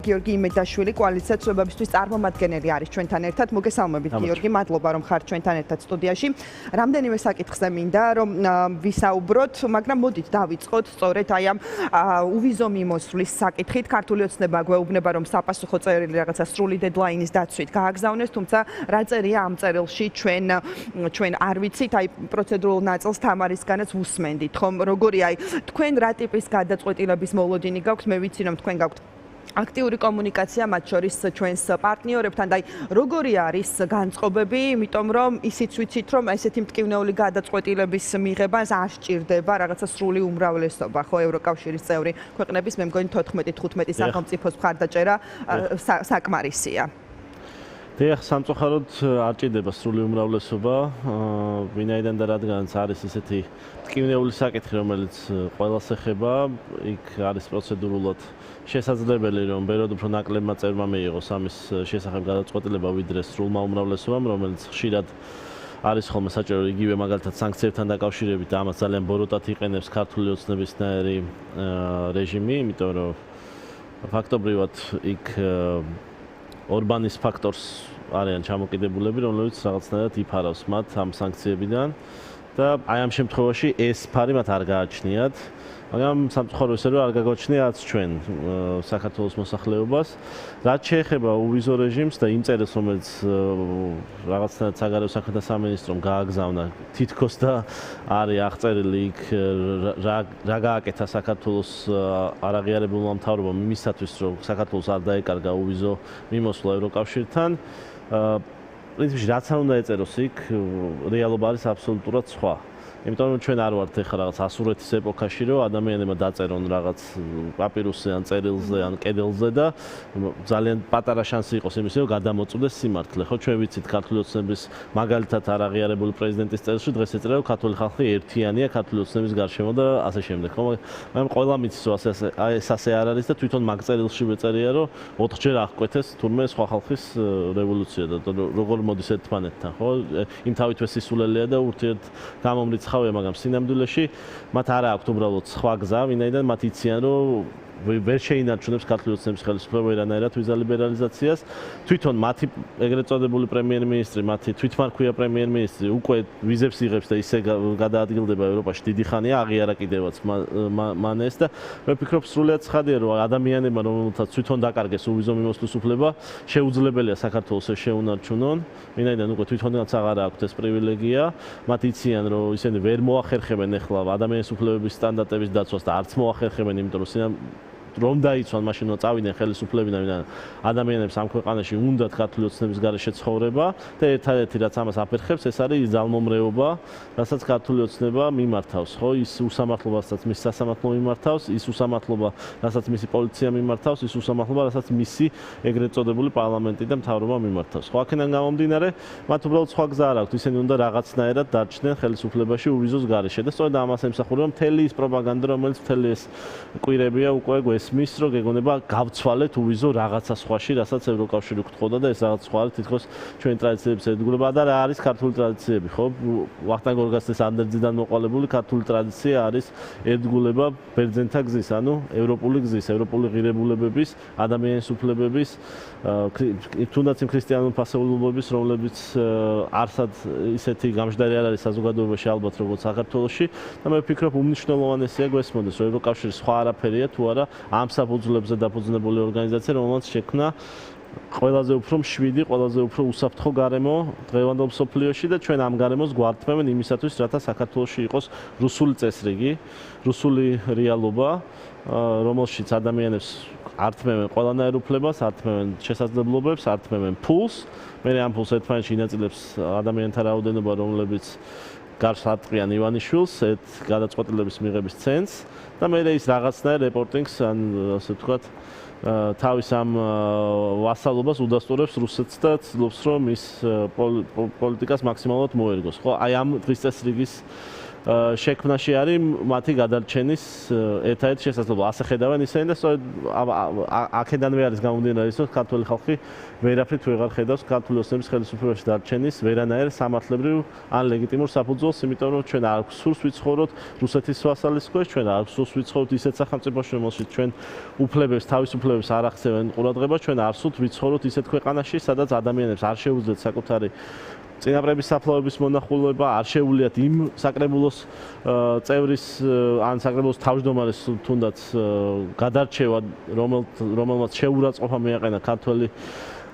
გიორგი იმედაშვილი კოალიცია ცვლილებებისთვის წარმომადგენელი არის ჩვენთან ერთად. მოგესალმებით გიორგი, მადლობა რომ ხართ ჩვენთან ერთად სტუდიაში. რამდენიმე საკითხზე მინდა რომ ვისაუბროთ, მაგრამ მოდით დავიწყოთ სწორედ აი ამ უვიზო მიმოსვლის საკითხით. ქართული ოცნება გვეუბნება რომ საპასუხო წერილი რაღაცა სრული დედლაინის დაცვით გააგზავნეს, თუმცა რა წერია ამ წერილში ჩვენ არ ვიცით, აი პროცედურულ ნაწილს თამარისგანაც უსმენდით, ხომ? როგორი აი თქვენ რა ტიპის გადაწყვეტილების მოლოდინი გაქვთ? მე ვიცი რომ თქვენ გაქვთ აქტიური კომუნიკაცია მათ შორის ჩვენს პარტნიორებთან და აი როგორი არის განწყობები, იმიტომ რომ ისიც ვიცით რომ ესეთი მტკივნეული გადაწყვეტილების მიღებას არ სჭირდება რაღაცა სრული უმრავლესობა, ხო, ევროკავშირის წევრი ქვეყნების მე მგონი 14-15 სახელმწიფოს მხარდაჭერა საკმარისია. დიახ, სამწუხაროდ არ ჭირდება სრული უმრავლესობა, ვინაიდან და რადგანაც არის ესეთი მტკივნეული საკითხი, რომელიც ყველას ეხება, იქ არის პროცედურულად შესაძლებელი, რომ ბევრად უფრო ნაკლებმა წევრმა მიიღოს ამის შესახებ გადაწყვეტილება, ვიდრე სრულმა უმრავლესობამ, რომელიც ხშირად არის ხოლმე საჭირო იგივე მაგალითად სანქციებთან დაკავშირებით და ამას ძალიან ბოროტად იყენებს ქართული ოცნებისნაირი რეჟიმი, იმიტომ რომ ფაქტობრივად იქ ორბანის ფაქტორს არიან ჩამოკიდებულები, რომლებიც რაღაცნაირად იფარავს მათ ამ სანქციებიდან და აი ამ შემთხვევაში ეს ფარი მათ არ გააჩნიათ, მაგრამ სამწუხარო ისე რომ არ გაგაჩნიათ ჩვენ საქართველოს მოსახლეობას. რაც შეეხება უვიზო რეჟიმს და იმ წერილს, რომელიც რაღაცნაირად საგარეო საქმეთა სამინისტრომ გააგზავნა, თითქოს და არის აღწერილი იქ რა გააკეთა საქართველოს არაღიარებულმა მთავრობამ იმისათვის, რომ საქართველოს არ დაეკარგა უვიზო მიმოსვლა ევროკავშირთან. პრინციპში რაც არ უნდა ეწეროს იქ, რეალობა არის აბსოლუტურად სხვა. იმიტომ რომ ჩვენ არ ვართ ეხლა რაღაც ასურეთის ეპოქაში, რომ ადამიანებმა დაწერონ რაღაც პაპირუსზე ან წერილზე ან კედელზე და ძალიან პატარა შანსი იყოს იმის, რომ გადამოწყვდეს სიმართლე. ხო, ჩვენ ვიცით ქართული ოცნების მაგალითად არაღიარებული პრეზიდენტის წერილში დღეს ეწერა, რომ ქართული ხალხი ერთიანია ქართული ოცნების გარშემო და ასე შემდეგ. ხო, მაგრამ ყველა მიცის, რომ ეს ასე არ არის და თვითონ მაგ წერილში ეწერია, რომ 4-ჯერ აღკვეთეს თურმე სხვა ხალხის რევოლუცია და როგორ მოდის ერთმანეთთან. ხო, იმ თავითვე სისულელეა და ურთიერთ გამომრიცხავია, მაგრამ სინამდვილეში მათ არ აქვთ უბრალოდ სხვა გზა, ვინაიდან მათ იციან, რომ ვერ შეინარჩუნებს ქართული ოცნების ხელისუფლება ვერანაირად ვიზა ლიბერალიზაციას. თვითონ მათი ეგრეთ წოდებული პრემიერ-მინისტრი, მათი თვითმარქვია პრემიერ-მინისტრი უკვე ვიზებს იღებს და ისე გადაადგილდება ევროპაში დიდი ხანია, აღიარა კიდევაც მან ეს და მე ვფიქრობ სრულიად ცხადია, რომ ადამიანებმა, რომელთაც თვითონ დაკარგეს უვიზო მიმოსვლის უფლება, შეუძლებელია საქართველოს ეს შეუნარჩუნონ, ვინაიდან უკვე თვითონაც აღარ აქვთ ეს პრივილეგია. მათ იციან, რომ ისინი ვერ მოახერხებენ ეხლა ადამიანის უფლებების სტანდარტების დაცვას და არც მოახერხებენ, იმიტომ რომ რომ დაიცვან მაშინ რომ წავიდნენ ხელისუფლებიდან, ვინაიდან ადამიანებს ამ ქვეყანაში უნდათ ქართული ოცნების გარეშე ცხოვრება და ერთადერთი რაც ამას აფერხებს, ეს არის ძალმომრეობა, რასაც ქართული ოცნება მიმართავს, ხო, ის უსამართლობასაც მის სასამართლო მიმართავს, ის უსამართლობა, რასაც მისი პოლიცია მიმართავს, ის უსამართლობა, რასაც მისი ეგრეთ წოდებული პარლამენტი და მთავრობა მიმართავს. ხო, აქედან გამომდინარე, მათ უბრალოდ სხვა გზა არ აქვთ, ისინი უნდა რაღაცნაირად დარჩნენ ხელისუფლებაში უვიზოს გარეშე და სწორედ ამას ემსახურება მთელი ის პროპაგანდა, რომელიც მთელი ეს კვირებია უკვე მის რო გეგონება გავცვალეთ უვიზო რაღაცა სხვაში, რასაც ევროკავშირი გვთხოვდა და ეს რაღაც სხვა არის თითქოს ჩვენი ტრადიციების ერთგულება და რა არის ქართული ტრადიციები, ხო? ვახტანგ გორგასლის ანდერძიდან მოყოლებული ქართული ტრადიცია არის ერთგულება ბერძენთა გზის, ანუ ევროპული გზის, ევროპული ღირებულებების, ადამიანის უფლებების, თუნდაც იმ ქრისტიანული ფასეულობების, რომლებიც არსად ისეთი გამჟდარი არ არის საზოგადოებაში ალბათ როგორც საქართველოში და მე ვფიქრობ უმნიშვნელოვანესია გვესმოდეს, რომ ევროკავშირის სხვა არაფერია თუ არა ამ საფუძვლებზე დაფუძნებული ორგანიზაცია, რომელსაც შექმნა ყველაზე უფრო მშვიდი, ყველაზე უფრო უსაფრთხო გარემო დღევანდელ მსოფლიოში და ჩვენ ამ გარემოს გვართმევენ იმისათვის, რათა საქართველოში იყოს რუსული წესრიგი, რუსული რეალობა, რომელშიც ადამიანებს ართმევენ ყველანაირ უფლებას, ართმევენ შესაძლებლობებს, ართმევენ ფულს, მე ამ ფულს ერთმანეთში ინაწილებს ადამიანთა რაოდენობა, რომლებიც გარს ატყიან ივანიშვილს, ერთ გადაწყვეტილების მიღების ცენტრს და მე ის რაღაცნაირ რეპორტინგს, ან ასე ვთქვათ, თავის ამ ვასალობას უდასტურებს რუსეთს და ცდილობს, რომ ის პოლიტიკას მაქსიმალურად მოერგოს. ხო, აი ამ დღის წესრიგის შექმნაში არის მათი გადარჩენის ერთადერთი შესაძლებლობა. ასე ხედავენ ისინი და სწორედ აქედანვე არის გამომდინარე ის, რომ ქართული ხალხი ვერაფრით ვეღარ ხედავს ქართული ოცნების ხელისუფლებაში დარჩენის ვერანაირ სამართლებრივ ან ლეგიტიმურ საფუძველს, იმიტომ რომ ჩვენ არ გვსურს ვიცხოვროთ რუსეთის ვასალის ქვეშ, ჩვენ არ გვსურს ვიცხოვროთ ისეთ სახელმწიფოში, რომელშიც ჩვენ უფლებებს, თავისუფლებებს არ აღწევენ ყურადღებას, ჩვენ არ ვსურთ ვიცხოვროთ ისეთ ქვეყანაში, სადაც ადამიანებს არ შეუძლიათ საკუთარი წინაპრების საფლავების მონახულება, არ შეუძლიათ იმ საკრებულოს წევრის ან საკრებულოს თავმჯდომარის თუნდაც გადარჩევა, რომელმაც შეურაცხყოფა მიაყენა ქართველი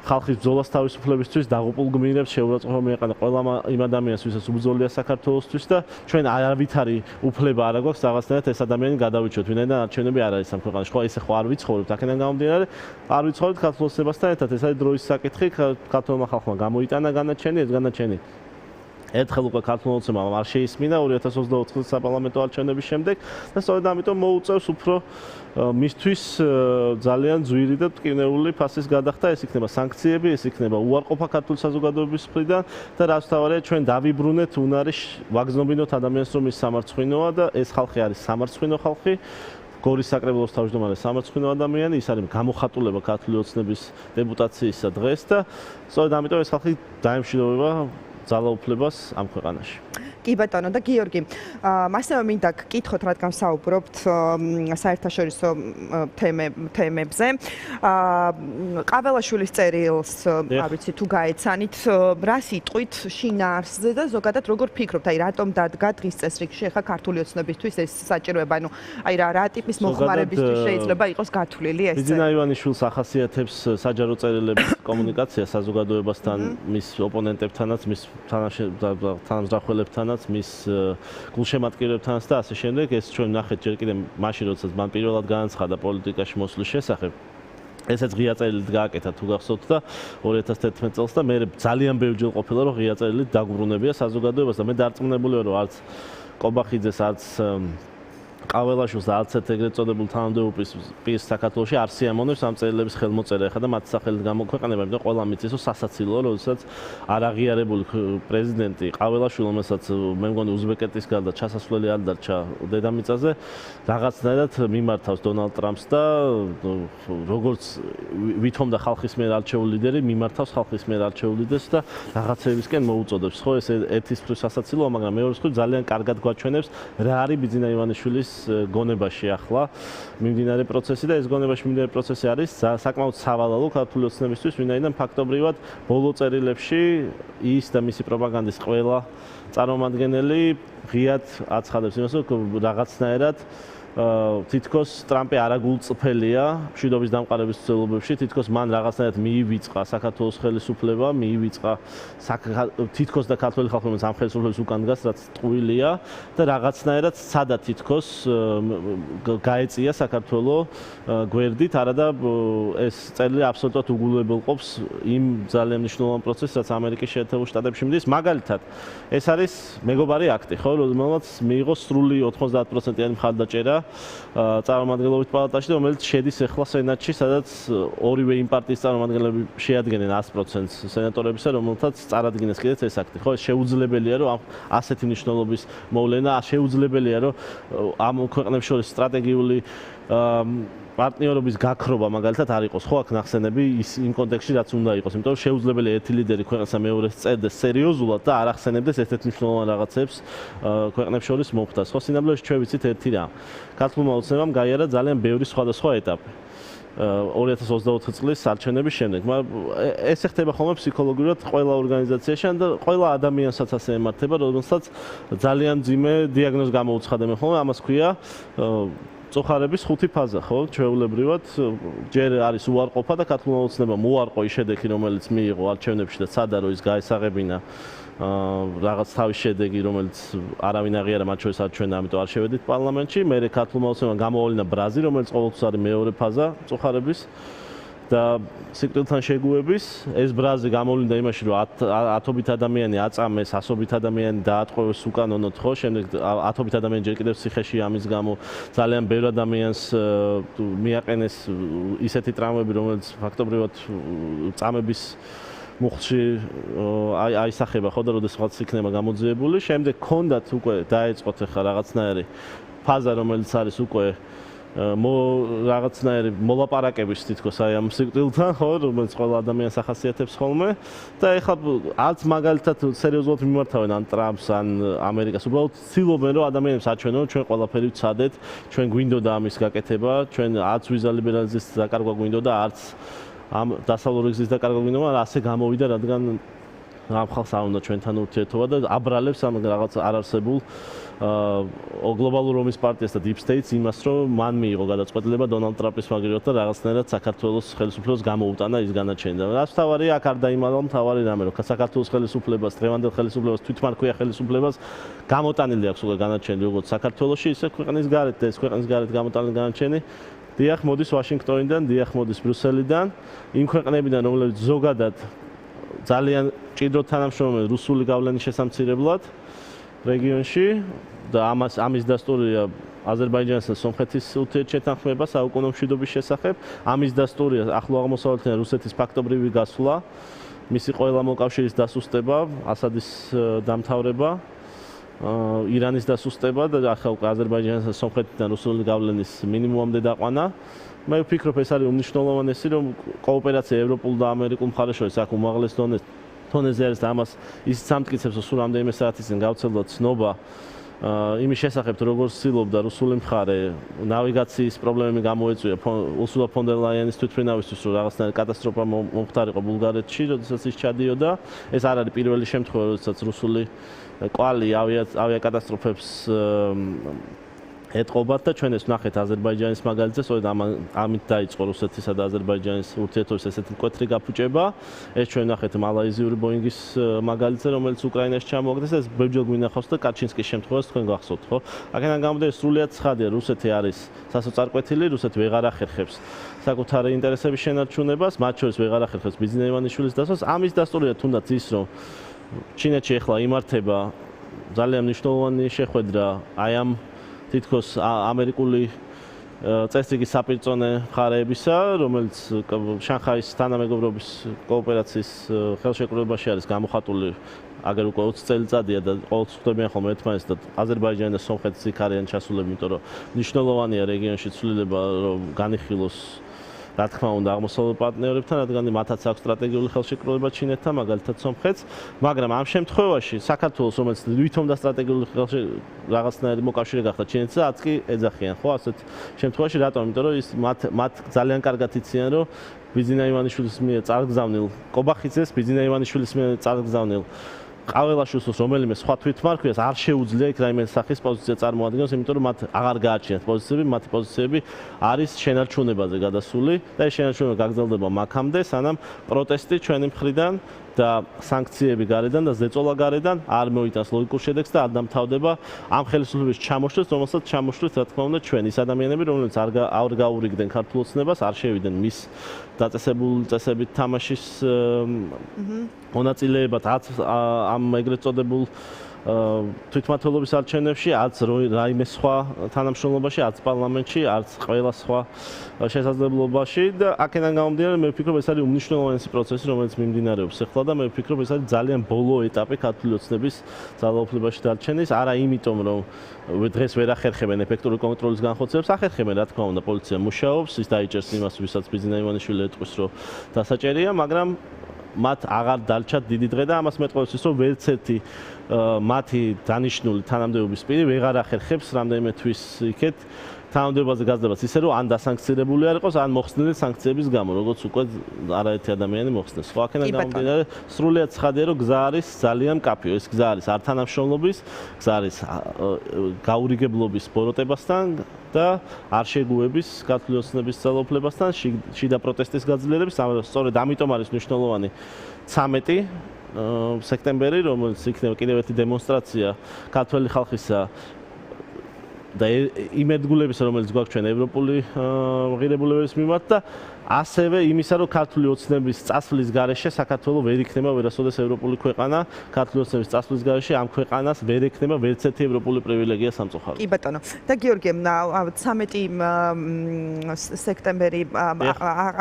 ხალხის ბრძოლას თავისუფლებისთვის, დაღუპულ გმირებს შეურაცხყოფა მიაყენა ყველა იმ ადამიანს, ვისაც უბრძოლია საქართველოსთვის და ჩვენ არავითარი უფლება არ აქვს რაღაცნაირად ეს ადამიანი გადავიჩოთ, ვინაიდან არჩევნები არ არის ამ ქვეყანაში. ხო, ესე ხო არ ვიცხოვრობთ, აქედან გამომდინარე, არ ვიცხოვრობთ ქართულ ოცნებასთან ერთად, ეს არის დროის საკითხი, ქართულმა ხალხმა გამოიტანა განაჩენი, ეს განაჩენი ერთხელ უკვე ქართულმა ოცნებამ არ შეისმინა 2024 წლის საპარლამენტო არჩევნების შემდეგ და სწორედ ამიტომ მოუწევს უფრო მისთვის ძალიან ძვირი და ტკივნეული ფასის გადახდა, ეს იქნება სანქციები, ეს იქნება უარყოფა ქართული საზოგადოების მხრიდან და რაც თავარია ჩვენ დავიბრუნეთ უნარის ვაგზნობინოთ ადამიანს რომ ის სამარცხვინოა და ეს ხალხი არის სამარცხვინო ხალხი. გორის საკრებულოს თავმჯდომარე სამარცხვინო ადამიანი, ის არის გამოხატულება ქართული ოცნების დეპუტაციისა დღეს და სწორედ ამიტომ ეს ხალხი დაემშვიდობება ძალაუფლებას ამ ქვეყანაში. კი ბატონო და გიორგი, მასევე მინდა გკითხოთ, რადგან საუბრობთ საერთაშორისო თემებზე. ყაველაშვილის წერილს, არ ვიცი თუ გაეცანით, რა სიტყვით შინაარსზე და ზოგადად როგორ ფიქრობთ, აი რატომ დადგა დღის წესრიგში ახლა ქართული ოცნებისთვის ეს საჭიროება, ანუ აი რა ტიპის მოხმარებისთვის შეიძლება იყოს გათვლილი ეს? ბიძინა ივანიშვილს ახასიათებს საჯარო წერილების კომუნიკაცია საზოგადოებასთან, მის ოპონენტებთანაც, მის თანამზრახველებთან მის გულშემატკივრებთანაც და ასე შემდეგ. ეს ჩვენ ნახეთ ჯერ კიდევ მაშინ, როდესაც მან პირველად განაცხადა პოლიტიკაში მოსვლის შესახებ. ესეც ღია წერილით გააკეთა თუ გახსოვთ და 2011 წელს და მე ძალიან ბევრჯერ ყოფილა რომ ღია წერილით დაგვრუნებია საზოგადოებას და მე დარწმუნებული ვარ რომ არც კობახიძეს არც ყაველაშვილს და არც ეგრეთ წოდებულ თანამდებობის პირს საქართველოში არ სიამოვნებს ამ წერილების ხელმოწერა ხა და მათ სახელით გამოქვეყნება, იმიტომ ყველა მიცის რომ სასაცილოა, როდესაც არაღიარებული პრეზიდენტი ყაველაშვილი, რომელსაც მე მგონი უზბეკეთის გარდა ჩასასვლელი არ დარჩა დედამიწაზე, რაღაცნაირად მიმართავს დონალდ ტრამპს და როგორც ვითომ და ხალხის მიერ არჩეული ლიდერი მიმართავს ხალხის მიერ არჩეული ლიდერს და რაღაცებისკენ მოუწოდებს. ხო, ეს ერთის მხრივ სასაცილოა, მაგრამ მეორეს მხრივ ძალიან კარგად გვაჩვენებს რა არის ბიძინა ივანიშვილის გონებაში ახლა მიმდინარე პროცესი და ეს გონებაში მიმდინარე პროცესი არის საკმაოდ სავალალო ქართული ოცნებისთვის, ვინაიდან ფაქტობრივად ბოლო წერილებში ის და მისი პროპაგანდის ყველა წარმომადგენელი ღიად აცხადებს იმას, რომ რაღაცნაირად თითქოს ტრამპი არაგულწრფელია მშვიდობის დამყარების ცდილობებში, თითქოს მან რაღაცნაირად მიივიწყა საქართველოს ხელისუფლება, მიივიწყა თითქოს და ქართველი ხალხი ამ ხელისუფლების უკან დგას, რაც ტყუილია და რაღაცნაირად სადა თითქოს გაეწია საქართველოს გვერდით, არადა ეს წერილი აბსოლუტურად უგულებელყოფს იმ ძალიან მნიშვნელოვან პროცესს, რაც ამერიკის შეერთებულ შტატებში მიდის. მაგალითად, ეს არის მეგობარი აქტი, ხო, რომელმაც მიიღო სრული 90%-იანი მხარდაჭერა წარმომადგენლობით პალატაში, რომელიც შედის ახლა სენატში, სადაც ორივე იმ პარტიის წარმომადგენლები შეადგენენ 100%-ს სენატორებისა, რომელთაც წარადგინეს კიდეც ეს აქტი. ხო, ეს შეუძლებელია, რომ ასეთი მნიშვნელობის მოვლენა, შეუძლებელია, რომ ამ ქვეყნებს შორის სტრატეგიული პარტნიორობის გაქრობა მაგალითად არ იყოს. ხო, აქ ნახსენები იმ კონტექსტში რაც უნდა იყოს, იმიტომ რომ შეუძლებელია ერთი ლიდერი ქვეყნისა მეორეს წერდეს სერიოზულად და არ ახსენებდეს ესეთ მნიშვნელოვან რაღაცებს ქვეყნებს შორის მოხდას. ხო, სინამდვილეში ჩვენ ვიცით ერთი რამ. ქართულმა ოცნებამ გაიარა ძალიან ბევრი სხვადასხვა ეტაპი 2024 წლის არჩევნების შემდეგ, მაგრამ ეს ხდება ხოლმე ფსიქოლოგიურად ყველა ორგანიზაციაში და ყველა ადამიანსაც ასე ემართება, რომელსაც ძალიან ძიმე დიაგნოზი გამოუცხადებენ ხოლმე, ამას ქვია წოხარების ხუთი ფაზა, ხო, ჩვეულებრივად ჯერ არის უარყოფა და ქართულმა ოცნებამ უარყო ის შედეგი, რომელიც მიიღო არჩევნებში და ცადა რომ ის გაესაღებინა რაღაც თავის შედეგი, რომელიც არავინ აღიარა, მათ შორის არჩევნა, ამიტომ არ შევედით პარლამენტში. მერე ქართულმა ოცნებამ გამოვალინა ბრაზი, რომელიც ყოველთვის არის მეორე ფაზა წოხარების და სიკვდილთან შეგუების. ეს ბრაზი გამოვლინდა იმაში, რომ 1000-ობით ადამიანი აწამეს, 100-ობით ადამიანი დაატყვევეს უკანონოდ, ხო, შემდეგ 1000-ობით ადამიანი ჯერ კიდევ ციხეში ამის გამო ძალიან ბევრ ადამიანს მიაყენეს ისეთი ტრავმები, რომელიც ფაქტობრივად წამების მუხლში აისახება ხო და როდესაც იქნება გამოძიებული, შემდეგ ქონდათ უკვე დაეწყოთ ახლა რაღაცნაირი ფაზა, რომელიც არის უკვე რაღაცნაირი მოლაპარაკების თითქოს აი ამ სიკვდილთან, ხო, რომელიც ყველა ადამიანს ახასიათებს ხოლმე და ეხლა არც მაგალითად სერიოზულად მიმართავენ ან ტრამპს ან ამერიკას, უბრალოდ ცდილობენ რომ ადამიანებს აჩვენონ რომ ჩვენ ყველაფერი ვცადეთ, ჩვენ გვინდოდა ამის გაკეთება, ჩვენ არც ვიზა ლიბერალიზაციის დაკარგვა გვინდოდა, არც ამ დასავლური გზის დაკარგვა გვინდოდა, მაგრამ ასე გამოვიდა, რადგან ამ ხალხს არ უნდა ჩვენთან ურთიერთობა და აბრალებს ამ რაღაც არარსებულ გლობალურ ომის პარტიას და Deep State-ს იმას, რომ მან მიიღო გადაწყვეტილება დონალდ ტრამპის მაგივრად და რაღაცნაირად საქართველოს ხელისუფლებას გამოუტანა ის განაჩენი და რაც თავარი აქ არ დაიმალო თავარი რამე რომ საქართველოს ხელისუფლებას, დღევანდელ ხელისუფლებას, თვითმარქვია ხელისუფლებას გამოტანილი აქვს უკვე განაჩენი როგორც საქართველოში, ისე ქვეყნის გარეთ და ეს ქვეყნის გარეთ გამოტანილი განაჩენი დიახ მოდის ვაშინგტონიდან, დიახ მოდის ბრიუსელიდან, იმ ქვეყნებიდან, რომლებიც ზოგადად ძალიან ჭიდროდ თანამშრომლობენ რუსული გავლენის შესამცირებლად რეგიონში და ამის დასტურია აზერბაიჯანსა და სომხეთის ურთიერთშეთანხმება საუკუნო მშვიდობის შესახებ. ამის დასტურია ახლო აღმოსავლეთიდან რუსეთის ფაქტობრივი გასვლა, მისი ყველა მოკავშირის დასუსტება, ასადის დამთავრება, ირანის დასუსტება და ახლა უკვე აზერბაიჯანსა და სომხეთიდან რუსული გავლენის მინიმუმამდე დაყვანა. მე ვფიქრობ, ეს არის უმნიშვნელოვანესი, რომ კოოპერაცია ევროპულ და ამერიკულ მხარეს შორის აქ უმაღლეს დონეზე არის და ამას ის სამტკიცებს, რომ სულ რამდენიმე საათის წინ გავრცელდა ცნობა იმის შესახებ, როგორ ცდილობდა რუსული მხარე ნავიგაციის პრობლემები გამოეწვია ურსულა ფონ დერ ლაიენის თვითმფრინავისთვის, რომ რაღაცნაირი კატასტროფა მომხდარიყო ბულგარეთში, როდესაც ის ჩადიოდა. ეს არ არის პირველი შემთხვევა, როდესაც რუსული კვალი ავიაკატასტროფებს ეთყობათ და ჩვენ ეს ვნახეთ აზერბაიჯანის მაგალითზე, სწორედ ამით დაიწყო რუსეთისა და აზერბაიჯანის ურთიერთობის ესეთი მკვეთრი გაფუჭება. ეს ჩვენ ვნახეთ მალაიზიური ბოინგის მაგალითზე, რომელიც უკრაინაში ჩამოაგდეს, ეს ბევრჯერ გვინახავს და კაჩინსკის შემთხვევას თქვენ გახსოვთ, ხო? აქედან გამომდინარე, სრულიად ცხადია, რუსეთი არის სასოწარკვეთილი, რუსეთი ვეღარ ახერხებს საკუთარი ინტერესების შენარჩუნებას, მათ შორის ვეღარ ახერხებს ბიზნეს ივანიშვილის დასვას. ამის დასტურია თუნდაც ის, რომ ჩინეთში ახლა იმართება ძალიან მნიშვნელოვანი შეხვედრა აი ამ თითქოს ამერიკული წესრიგის საპირწონე მხარეებისა, რომელიც შანხაის თანამეგობრობის კოოპერაციის ხელშეკრულებაში არის გამოხატული აგერ უკვე 20 წელიწადია და ყოველთვის ხვდებიან ხოლმე ერთმანეთს და აზერბაიჯანი და სომხეთი იქ არიან ჩასულები, იმიტომ რომ მნიშვნელოვანია რეგიონში ცვლილება რომ განიხილოს რა თქმა უნდა აღმოსავლელ პარტნიორებთან, რადგან მათაც აქვს სტრატეგიული ხელშეკრულება ჩინეთთან, მაგალითად სომხეთს, მაგრამ ამ შემთხვევაში საქართველოს, რომელიც ვითომ და სტრატეგიული რაღაცნაირი მოკავშირე გახდა ჩინეთსა, აც კი ეძახიან, ხო, ასეთ შემთხვევაში რატომ? იმიტომ რომ ის მათ ძალიან კარგად იციან, რომ ბიზნა ივანიშვილის მიერ წარგზავნილ კობახიძეს, ბიზნა ივანიშვილის მიერ წარგზავნილ ყაველაშვილს რომელიმე სხვა თვითმარქვიას არ შეუძლია იქ რაიმე სახის პოზიცია წარმოადგენს, იმიტომ რომ მათ აღარ გააჩნიათ პოზიციები, მათი პოზიციები არის შენარჩუნებაზე გადასული და ეს შენარჩუნება გაგრძელდება მაქამდე, სანამ პროტესტი ჩვენი მხრიდან და სანქციები გარედან და ზეწოლა გარედან არ მოიტანს ლოგიკურ შედეგს და არ დამთავრდება ამ ხელისუფლების ჩამოშლით, რომელსაც ჩამოშლით, რა თქმა უნდა, ჩვენ ის ადამიანები, რომლებიც არ გაურიგდნენ ქართულ ოცნებას, არ შევიდნენ მის დაწესებული წესებით თამაშის მონაწილეებად, ამ ეგრეთ წოდებულ თვითმმართველობის არჩევნებში, არც რაიმე სხვა თანამშრომლობაში, არც პარლამენტში, არც ყველა სხვა შესაძლებლობაში და აქედან გამომდინარე, მე ვფიქრობ, ეს არის უმნიშვნელოვანესი პროცესი, რომელიც მიმდინარეობს ახლა და მე ვფიქრობ, ეს არის ძალიან ბოლო ეტაპი ქართული ოცნების ძალაუფლებაში დარჩენის, არა იმიტომ, რომ დღეს ვერ ახერხებენ ეფექტური კონტროლის განხორციელებას, ახერხებენ, რა თქმა უნდა, პოლიცია მუშაობს, ის დაიჭერს იმას, ვისაც ბიზნა ივანიშვილი ეტყვის, რომ დასაჭერია, მაგრამ მათ აღარ დარჩათ დიდი დღე და ამას მეტყველებს ის, რომ ვერც ერთი მათი დანიშნული თანამდებობის პირი ვეღარ ახერხებს რამდენიმე თვის იქეთ თანამდებობაზე გაძლებას ისე რომ ან დასანქცირებული არ იყოს, ან მოხსნილი სანქციების გამო, როგორც უკვე არაერთი ადამიანი მოხსნეს. ხო, აქედან გამომდინარე, სრულიად ცხადია, რომ გზა არის ძალიან მკაფიო. ეს გზა არის არ თანამშრომლობის, გზა არის გაურიგებლობის ბოროტებასთან და არ შეგუების ქართული ოცნების ძალაუფლებასთან, შიდა პროტესტის გაძლიერების, სწორედ ამიტომ არის მნიშვნელოვანი 13 სექტემბერი, რომელიც იქნება კიდევ ერთი დემონსტრაცია ქართველი ხალხისა და იმ ერთგულებისა, რომელიც გვაქვს ჩვენ ევროპული ღირებულებების მიმართ და ასევე იმისა, რომ ქართული ოცნების წასვლის გარეშე საქართველო ვერ იქნება ვერასოდეს ევროპული ქვეყანა, ქართული ოცნების წასვლის გარეშე ამ ქვეყანას ვერ ექნება ვერც ერთი ევროპული პრივილეგია სამწუხაროდ. კი ბატონო. და გიორგი, 13 სექტემბერი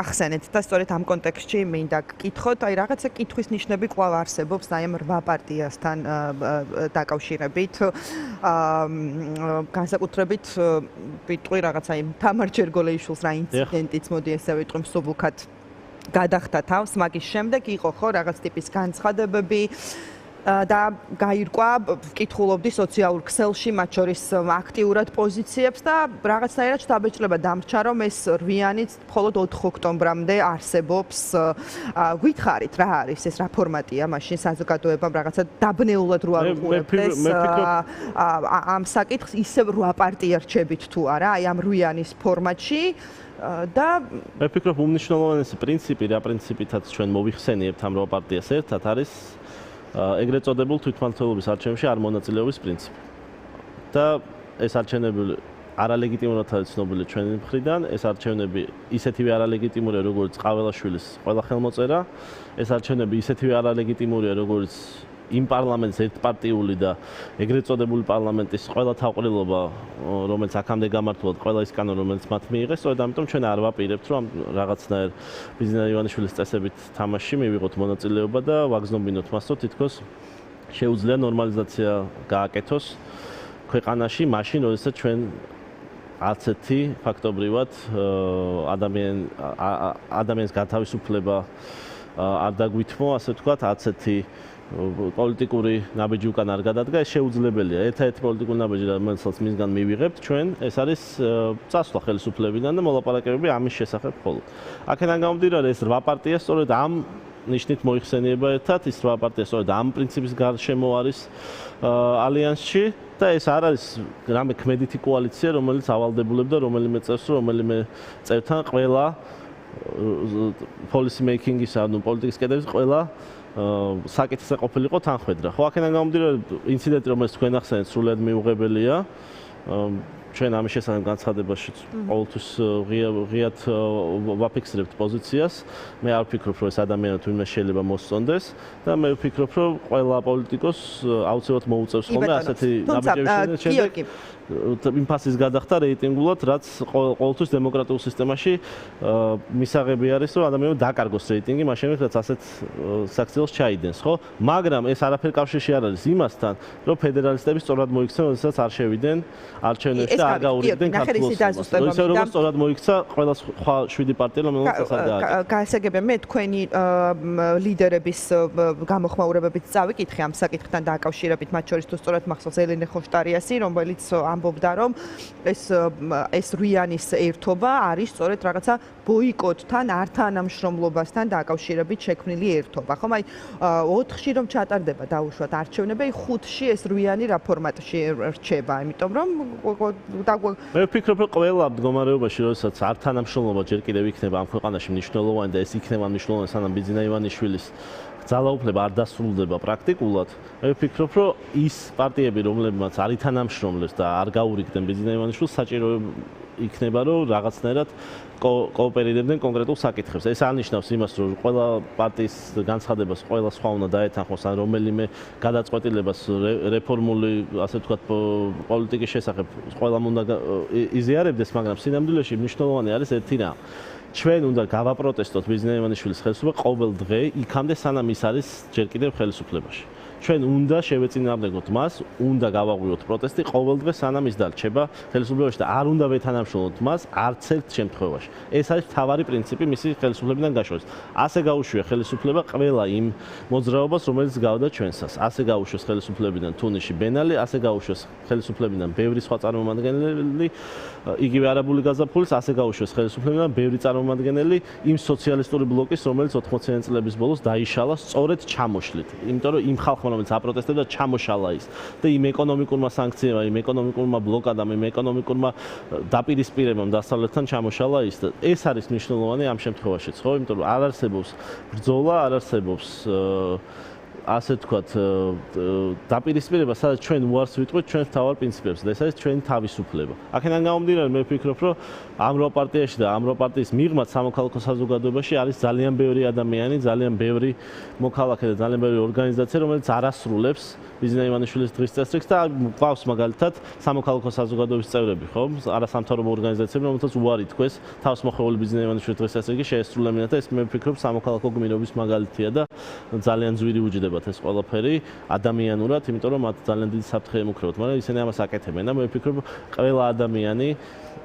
ახსენეთ და სწორედ ამ კონტექსტში მინდა გკითხოთ, აი რაღაცა კითხვის ნიშნები კვლავ არსებობს აი ამ 8 პარტიასთან დაკავშირებით. განსაკუთრებით ვიტყვი რაღაცა იმ თამარ ჯერგოლეიშვილს რა ინციდენტიც მოდი ესე ვიტყვი მსუბუქად გადახდა თავს, მაგის შემდეგ იყო ხო რაღაც ტიპის განცხადებები და გაირკვა, ვკითხულობდი სოციალურ ქსელში, მათ შორის აქტიურად პოზიციებს და რაღაცნაირად შთაბეჭდილება დამრჩა, რომ ეს რვიანიც მხოლოდ 4 ოქტომბრამდე არსებობს. გითხარით რა არის ეს, რა ფორმატია მაშინ საზოგადოებამ რაღაცა დაბნეულად რო არ უყურებდეს ამ საკითხს, ისევ 8 პარტია რჩებით თუ არა, აი ამ რვიანის ფორმატში. და მე ვფიქრობ უმნიშვნელოვანესი პრინციპი, რა პრინციპითაც ჩვენ მოვიხსენიებთ ამ 8 პარტიას ერთად არის ეგრეთ წოდებულ თვითმმართველობის არჩევნებში არ მონაწილეობის პრინციპი. და ეს არჩევნები არალეგიტიმურად არის ცნობილი ჩვენი მხრიდან, ეს არჩევნები ისეთივე არალეგიტიმურია, როგორც ყაველაშვილის ყველა ხელმოწერა, ეს არჩევნები ისეთივე არალეგიტიმურია, როგორც იმ პარლამენტის ერთპარტიული და ეგრეთ წოდებული პარლამენტის ყველა თავყრილობა, რომელიც აქამდე გამართულად ყველა ის კანონი, რომელიც მათ მიიღეს, სწორედ ამიტომ ჩვენ არ ვაპირებთ, რომ რაღაცნაირ ბიზნეს ივანიშვილის წესებით თამაშში მივიღოთ მონაწილეობა და ვაგზნობინოთ მას, რომ თითქოს შეუძლია ნორმალიზაცია გააკეთოს ქვეყანაში, მაშინ, როდესაც ჩვენ არც ერთი ფაქტობრივად ადამიანის გათავისუფლება არ დაგვითმო, ასე ვთქვათ, არც ერთი პოლიტიკური ნაბიჯი უკან არ გადადგა, ეს შეუძლებელია. ერთ-ერთი პოლიტიკური ნაბიჯი, რომელსაც მისგან მივიღებთ ჩვენ, ეს არის წასვლა ხელისუფლებიდან და მოლაპარაკებები ამის შესახებ მხოლოდ. აქედან გამომდინარე, ეს 8 პარტია სწორედ ამ ნიშნით მოიხსენიება ერთად, ის 8 პარტია სწორედ ამ პრინციპის გარშემო არის ალიანსში და ეს არ არის რამე ქმედითი კოალიცია, რომელიც ავალდებულებდა რომელიმე წევს, რომელიმე წევთან ყველა policy making-ის, ანუ პოლიტიკის კედების ყველა საკითხზე ყოფილიყო თანხმედრა. ხო, აქედან გამომდინარე, ინციდენტი, რომელიც თქვენ ახსენეთ, სრულიად მიუღებელია. ჩვენ ამის შესახებ განცხადებაში ყოველთვის ღიად ვაფიქსირებთ პოზიციას. მე არ ვფიქრობ, რომ ეს ადამიანად ვინმე შეიძლება მოსწონდეს და მე ვფიქრობ, რომ ყველა პოლიტიკოს აუცილებლად მოუწევს ხოლმე ასეთი ნაბიჯების შემდეგ იმ ფასის გადახდა რეიტინგულად, რაც ყოველთვის დემოკრატიულ სისტემაში მისაღები არის, რომ ადამიანმა დაკარგოს რეიტინგი, მაშინ რაც ასეთ საქციელს ჩაიდენს, ხო? მაგრამ ეს არაფერ კავშირში არ არის იმასთან, რომ ფედერალისტები სწორად მოიქცნენ, როდესაც არ შევიდნენ არჩევნებში და არ გაურიგდნენ ქართულ ოცნებას. ისე როგორც სწორად მოიქცა ყველა სხვა 7 პარტია, რომელსაც არ გააკეთა. გაასაგებია, მე თქვენი ლიდერების გამოხმაურებებით წავიკითხე ამ საკითხთან დაკავშირებით, მათ შორის თუ სწორად მახსოვს ელენე ხოშტარიასი, რომელიც ამბობდა, რომ ეს რვიანის ერთობა არის სწორედ რაღაცა ბოიკოტთან, ართანამშრომლობასთან დაკავშირებით შექმნილი ერთობა. ხომ აი 4-ში რომ ჩატარდება დაუშვათ არჩევნები, 5-ში ეს რვიანი რა ფორმატში რჩება, იმიტომ რომ მე ვფიქრობ, რომ ყველა მდგომარეობაში, როდესაც ართანამშრომლობა ჯერ კიდევ იქნება ამ ქვეყანაში მნიშვნელოვანი და ეს იქნება მნიშვნელოვანი, სანამ ბიძინა ივანიშვილის ძალაუფლება არ დასრულდება პრაქტიკულად, მე ვფიქრობ, რომ ის პარტიები, რომლებმაც არ ითანამშრომლებს და არ გაურიგდნენ ბიძინა ივანიშვილს, საჭირო იქნება, რომ რაღაცნაირად კოოპერირებდნენ კონკრეტულ საკითხებს. ეს არნიშნავს იმას, რომ ყველა პარტიის განცხადებას ყველა სხვა უნდა დაეთანხმოს, ან რომელიმე გადაწყვეტილებას რეფორმული, ასე ვთქვათ, პოლიტიკის შესახებ ყველამ უნდა იზიარებდეს, მაგრამ სინამდვილეში მნიშვნელოვანი არის ერთი რამ. ჩვენ უნდა გავაპროტესტოთ ბიძინა ივანიშვილის ხელისუფლება ყოველ დღე, იქამდე სანამ ის არის ჯერ კიდევ ხელისუფლებაში. ჩვენ უნდა შევეწინააღმდეგოთ მას, უნდა გავაღვიოთ პროტესტი ყოველ დღე სანამ ის დარჩება ხელისუფლებაში და არ უნდა ვეთანამშრომლოთ მას არც ერთ შემთხვევაში. ეს არის მთავარი პრინციპი მისი ხელისუფლებიდან გაშორების. ასე გაუშვია ხელისუფლება ყველა იმ მოძრაობას, რომელიც გავდა ჩვენსას. ასე გაუშვეს ხელისუფლებიდან თუნიში ბენალი, ასე გაუშვეს ხელისუფლებიდან ბევრი სხვა წარმომადგენელი, იგივე არაბული გაზაფხულის, ასე გაუშვეს ხელისუფლებიდან ბევრი წარმომადგენელი იმ სოციალისტური ბლოკის, რომელიც 80-იანი წლების ბოლოს დაიშალა სწორედ ჩამოშლით. იმიტომ რომ იმ ხალხმა რომელიც აპროტესტებდა ჩამოშალა ის და იმ ეკონომიკურმა სანქციებმა, იმ ეკონომიკურმა ბლოკადამ, იმ ეკონომიკურმა დაპირისპირებამ დასავლეთთან ჩამოშალა ის და ეს არის მნიშვნელოვანი ამ შემთხვევაშიც, ხო? იმიტომ რომ არ არსებობს ბრძოლა, არ არსებობს ასე თქვათ, დაპირისპირება, სადაც ჩვენ უარს ვიტყვით ჩვენს თავარ პრინციპებს და ეს არის ჩვენი თავისუფლება. აქედან გამომდინარე მე ვფიქრობ, რომ ამროა პარტიაში და ამროა პარტიის მიღმაც სამოქალაქო საზოგადოებაში არის ძალიან ბევრი ადამიანი, ძალიან ბევრი მოქალაქე და ძალიან ბევრი ორგანიზაცია, რომელიც არ ასრულებს ბიზნეს ივანიშვილის დღის წესრიგს და გვყავს მაგალითად სამოქალაქო საზოგადოების წევრები, ხო? არასამთავრობო ორგანიზაციები, რომელთაც უარი თქვეს თავს მოხეული ბიზნეს ივანიშვილის დღის წესრიგი შეესრულებინათ და ეს მე ვფიქრობ სამოქალაქო გმირობის მაგალითია და ძალიან ძვირი უჯდებათ ეს ყველაფერი ადამიანურად, იმიტომ რომ მათ ძალიან დიდი საფრთხე ემუქრებათ, მაგრამ ისინი ამას აკეთებენ და მე ვფიქრობ ყველა ადამიანი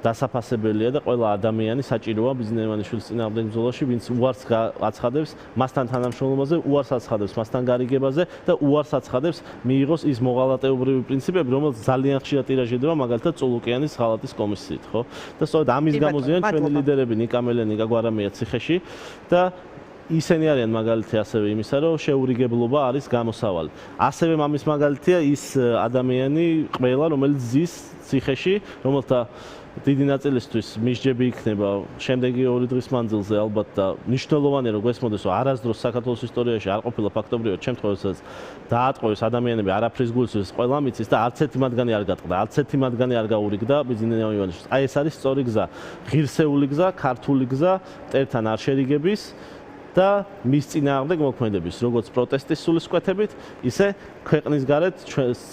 დასაფასებელია და ყველა ადამიანი საჭიროა ბიზნეს ივანიშვილის წინააღმდეგ ბრძოლაში, ვინც უარს აცხადებს მასთან თანამშრომლობაზე, უარს აცხადებს მასთან გარიგებაზე და უარს აცხადებს მიიღოს ის მოღალატეობრივი პრინციპები, რომელიც ძალიან ხშირად ტირაჟირდება მაგალითად წულუკიანის ღალატის კომისიით, ხო? და სწორედ ამის გამო ზიან ჩვენი ლიდერები ნიკა მელენი, ნიკა გვარამია ციხეში და ისინი არიან მაგალითი ასევე იმისა, რომ შეურიგებლობა არის გამოსავალი. ასევე მამის მაგალითია ის ადამიანი ყველა, რომელიც ზის ციხეში, რომელთა დიდი ნაწილისთვის მისჯები იქნება შემდეგი 2 დღის მანძილზე ალბათ და მნიშვნელოვანია რომ გვესმოდეს რომ არასდროს საქართველოს ისტორიაში არ ყოფილა ფაქტობრივად შემთხვევასაც დაატყვევეს ადამიანები არაფრის გულსის ყველა მიცის და არც ერთი მათგანი არ გატყდა, არც ერთი მათგანი არ გაურიგდა ბიზნეს ივანიშვილს. აი ეს არის სწორი გზა, ღირსეული გზა, ქართული გზა, მტერთან არ შერიგების და მის წინააღმდეგ მოქმედების, როგორც პროტესტის სულისკვეთებით, ისე ქვეყნის გარეთ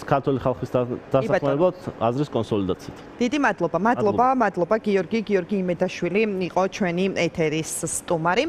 ქართული ხალხის დასახმარებლად აზრის კონსოლიდაციით. დიდი მადლობა, მადლობა გიორგი იმედაშვილი იყო ჩვენი ეთერის სტუმარი.